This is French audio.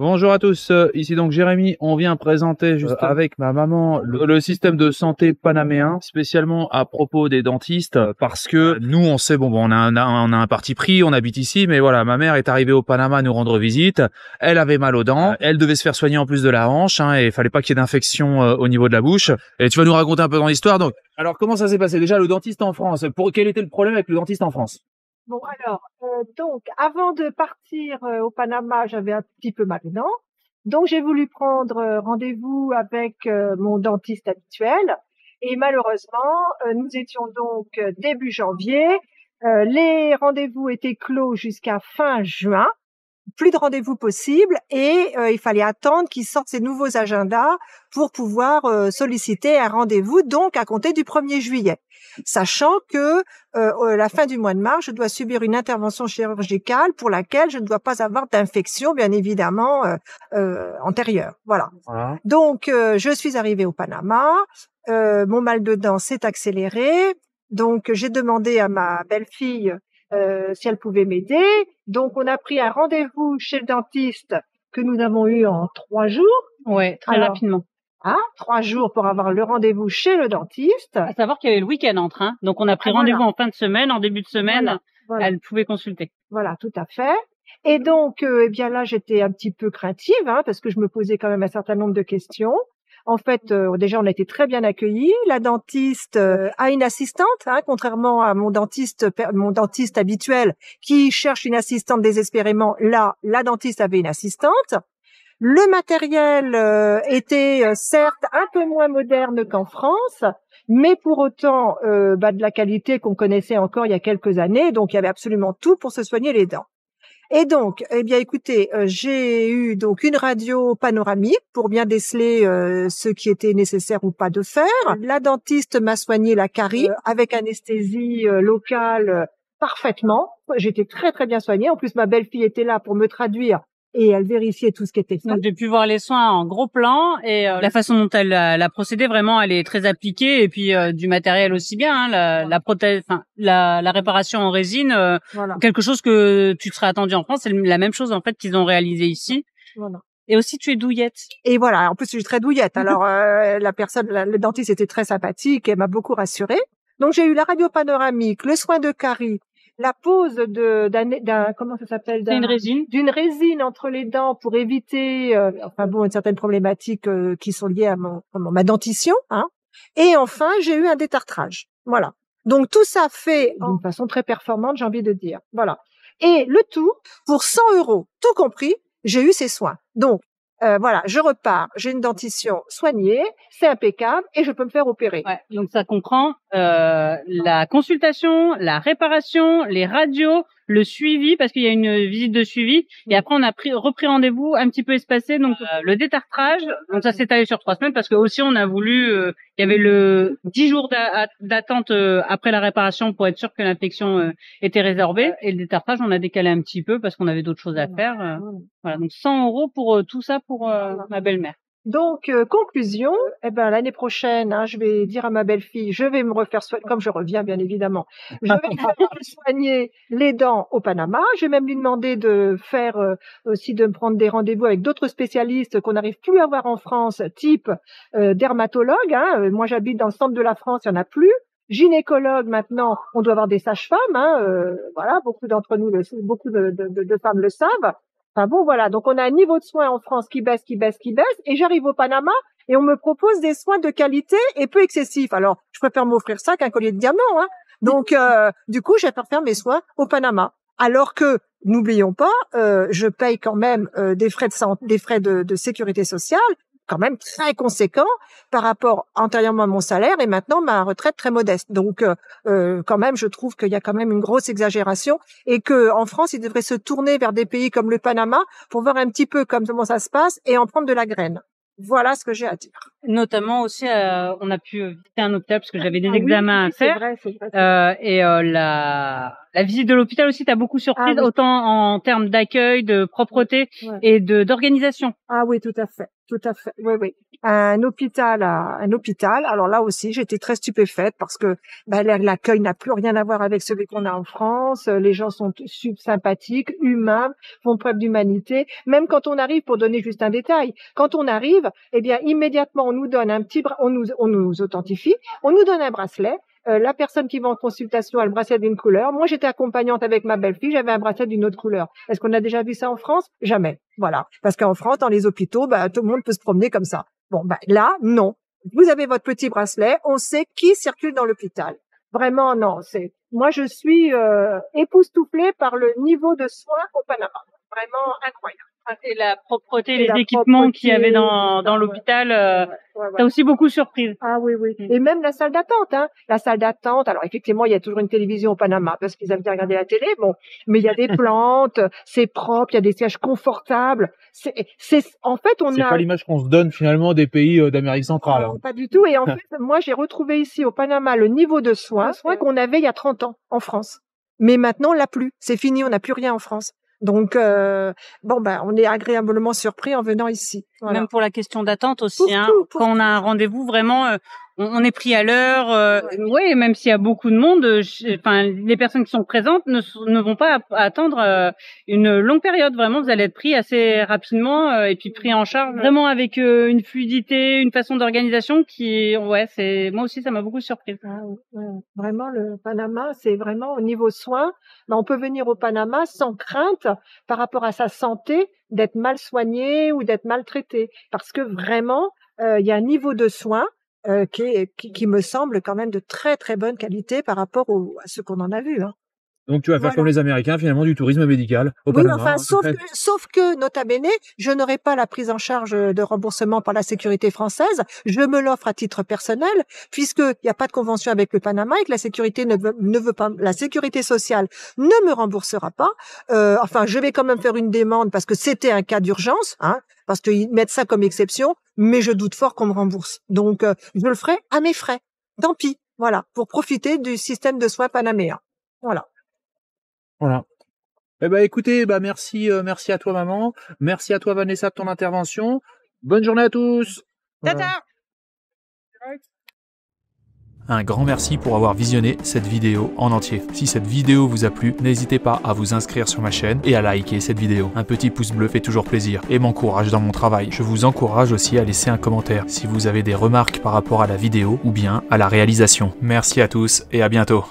Bonjour à tous, ici donc Jérémy. On vient présenter juste avec ma maman le système de santé panaméen, spécialement à propos des dentistes, parce que nous on sait, on a un parti pris, on habite ici, mais voilà, ma mère est arrivée au Panama nous rendre visite, elle avait mal aux dents, elle devait se faire soigner en plus de la hanche, et il fallait pas qu'il y ait d'infection au niveau de la bouche. Et tu vas nous raconter un peu dans l'histoire, donc. Alors comment ça s'est passé déjà le dentiste en France? Quel était le problème avec le dentiste en France? Bon, alors, donc, avant de partir au Panama, j'avais un petit peu mal aux dents. Donc, j'ai voulu prendre rendez-vous avec mon dentiste habituel. Et malheureusement, nous étions donc début janvier. Les rendez-vous étaient clos jusqu'à fin juin. Plus de rendez-vous possible et il fallait attendre qu'ils sortent ces nouveaux agendas pour pouvoir solliciter un rendez-vous, donc à compter du 1er juillet. Sachant que la fin du mois de mars, je dois subir une intervention chirurgicale pour laquelle je ne dois pas avoir d'infection, bien évidemment, antérieure. Voilà. Donc, je suis arrivée au Panama. Mon mal de dents s'est accéléré. Donc, j'ai demandé à ma belle-fille si elle pouvait m'aider. Donc, on a pris un rendez-vous chez le dentiste que nous avons eu en 3 jours. Ouais, très rapidement. 3 jours pour avoir le rendez-vous chez le dentiste. À savoir qu'il y avait le week-end entre, hein. Donc, on a pris rendez-vous en fin de semaine, en début de semaine. Voilà. Elle pouvait consulter. Voilà, tout à fait. Et donc, eh bien là, j'étais un petit peu craintive, parce que je me posais quand même un certain nombre de questions. En fait, déjà, on a été très bien accueillis. La dentiste a une assistante, contrairement à mon dentiste habituel qui cherche une assistante désespérément. Là, la dentiste avait une assistante. Le matériel était certes un peu moins moderne qu'en France, mais pour autant de la qualité qu'on connaissait encore il y a quelques années. Donc, il y avait absolument tout pour se soigner les dents. Et donc, eh bien, écoutez, j'ai eu donc une radio panoramique pour bien déceler ce qui était nécessaire ou pas de faire. La dentiste m'a soigné la carie avec anesthésie locale parfaitement. J'étais très très bien soignée. En plus, ma belle-fille était là pour me traduire et elle vérifiait tout ce qui était fait. Donc, j'ai pu voir les soins en gros plan et la façon dont elle a procédé, vraiment, elle est très appliquée. Et puis du matériel aussi bien, la prothèse, enfin la réparation en résine, voilà. Quelque chose que tu te serais attendu en France, c'est la même chose en fait qu'ils ont réalisé ici. Voilà. Et aussi, tu es douillette. Et voilà, en plus, je suis très douillette. Alors, le dentiste était très sympathique et m'a beaucoup rassurée. Donc, j'ai eu la radio panoramique, le soin de carie, la pose comment ça s'appelle? C'est une résine. D'une résine entre les dents pour éviter, une certaine problématique qui sont liées à ma dentition, Et enfin, j'ai eu un détartrage. Voilà. Donc, tout ça fait d'une façon très performante, j'ai envie de dire. Voilà. Et le tout, pour 100 €, tout compris, j'ai eu ces soins. Donc, voilà, je repars, j'ai une dentition soignée, c'est impeccable et je peux me faire opérer. Ouais, donc ça comprend la consultation, la réparation, les radios, le suivi, parce qu'il y a une visite de suivi. Et après, on a repris rendez-vous un petit peu espacé, donc le détartrage. Donc ça s'est étalé sur 3 semaines parce que aussi on a voulu, il y avait le 10 jours d'attente après la réparation pour être sûr que l'infection était résorbée. Et le détartrage, on a décalé un petit peu parce qu'on avait d'autres choses à faire. Voilà, donc 100 € pour tout ça pour ma belle-mère. Donc, conclusion, l'année prochaine, je vais dire à ma belle-fille, je vais me refaire soigner, comme je reviens, bien évidemment, je vais me faire soigner les dents au Panama. Je vais même lui demander de faire aussi, de me prendre des rendez-vous avec d'autres spécialistes qu'on n'arrive plus à voir en France, type dermatologue. Moi, j'habite dans le centre de la France, il n'y en a plus. Gynécologue, maintenant, on doit avoir des sages-femmes. Voilà, beaucoup d'entre nous, beaucoup de femmes le savent. Enfin bon, voilà. Donc, on a un niveau de soins en France qui baisse, et j'arrive au Panama et on me propose des soins de qualité et peu excessifs. Alors, je préfère m'offrir ça qu'un collier de diamants, Donc, du coup, je vais faire mes soins au Panama. Alors que, n'oublions pas, je paye quand même des frais de sécurité sociale quand même très conséquent par rapport antérieurement à mon salaire et maintenant ma retraite très modeste. Donc quand même, je trouve qu'il y a quand même une grosse exagération et que en France, il devrait se tourner vers des pays comme le Panama pour voir un petit peu comment ça se passe et en prendre de la graine. Voilà ce que j'ai à dire. Notamment aussi, on a pu visiter un hôpital parce que j'avais des examens à faire. C'est vrai. Et la visite de l'hôpital aussi t'a beaucoup surprise, autant en termes d'accueil, de propreté et d'organisation. Ah oui, tout à fait. tout à fait. Oui, oui. Un hôpital. Alors là aussi, j'étais très stupéfaite parce que l'accueil n'a plus rien à voir avec celui qu'on a en France. Les gens sont sympathiques, humains, font preuve d'humanité. Même quand on arrive, pour donner juste un détail, quand on arrive, eh bien immédiatement on nous donne un petit, on nous authentifie, on nous donne un bracelet. La personne qui va en consultation a le bracelet d'une couleur. Moi, j'étais accompagnante avec ma belle-fille, j'avais un bracelet d'une autre couleur. Est-ce qu'on a déjà vu ça en France? Jamais. Voilà. Parce qu'en France, dans les hôpitaux, tout le monde peut se promener comme ça. Bon, là, non. Vous avez votre petit bracelet, on sait qui circule dans l'hôpital. Vraiment, non. Moi, je suis époustouflée par le niveau de soins au Panama. Vraiment incroyable. Et la propreté, les équipements qu'il y avait dans l'hôpital, t'as aussi beaucoup surprise. Ah oui, oui. Et même la salle d'attente, hein. La salle d'attente. Alors effectivement, il y a toujours une télévision au Panama parce qu'ils aiment bien regarder la télé. Bon, mais il y a des plantes, c'est propre, il y a des sièges confortables. En fait, c'est pas l'image qu'on se donne finalement des pays d'Amérique centrale. Non, pas du tout. Et en fait, moi, j'ai retrouvé ici au Panama le niveau de soins qu'on avait il y a 30 ans en France. Mais maintenant, on l'a plus. C'est fini, on n'a plus rien en France. Donc, on est agréablement surpris en venant ici. Voilà. Même pour la question d'attente aussi, quand on a un rendez-vous, vraiment, on est pris à l'heure. Oui, même s'il y a beaucoup de monde, les personnes qui sont présentes ne vont pas attendre une longue période. Vraiment, vous allez être pris assez rapidement et puis pris en charge vraiment avec une fluidité, une façon d'organisation qui, moi aussi, ça m'a beaucoup surprise. Vraiment, le Panama, c'est vraiment au niveau soins. On peut venir au Panama sans crainte par rapport à sa santé d'être mal soigné ou d'être maltraité, parce que vraiment, il y a un niveau de soins qui me semble quand même de très très bonne qualité par rapport à ce qu'on en a vu. Donc tu vas faire comme les Américains, finalement, du tourisme médical au Panama. Oui, enfin, sauf que, nota bene, je n'aurai pas la prise en charge de remboursement par la sécurité française. Je me l'offre à titre personnel, puisqu'il n'y a pas de convention avec le Panama et que la sécurité ne veut pas, la sécurité sociale ne me remboursera pas. Je vais quand même faire une demande parce que c'était un cas d'urgence, parce qu'ils mettent ça comme exception, mais je doute fort qu'on me rembourse. Donc, je le ferai à mes frais. Tant pis. Voilà. Pour profiter du système de soins panaméen. Voilà. Voilà. Écoutez, merci à toi maman, merci à toi Vanessa de ton intervention. Bonne journée à tous. Tata. Un grand merci pour avoir visionné cette vidéo en entier. Si cette vidéo vous a plu, n'hésitez pas à vous inscrire sur ma chaîne et à liker cette vidéo. Un petit pouce bleu fait toujours plaisir et m'encourage dans mon travail. Je vous encourage aussi à laisser un commentaire si vous avez des remarques par rapport à la vidéo ou bien à la réalisation. Merci à tous et à bientôt.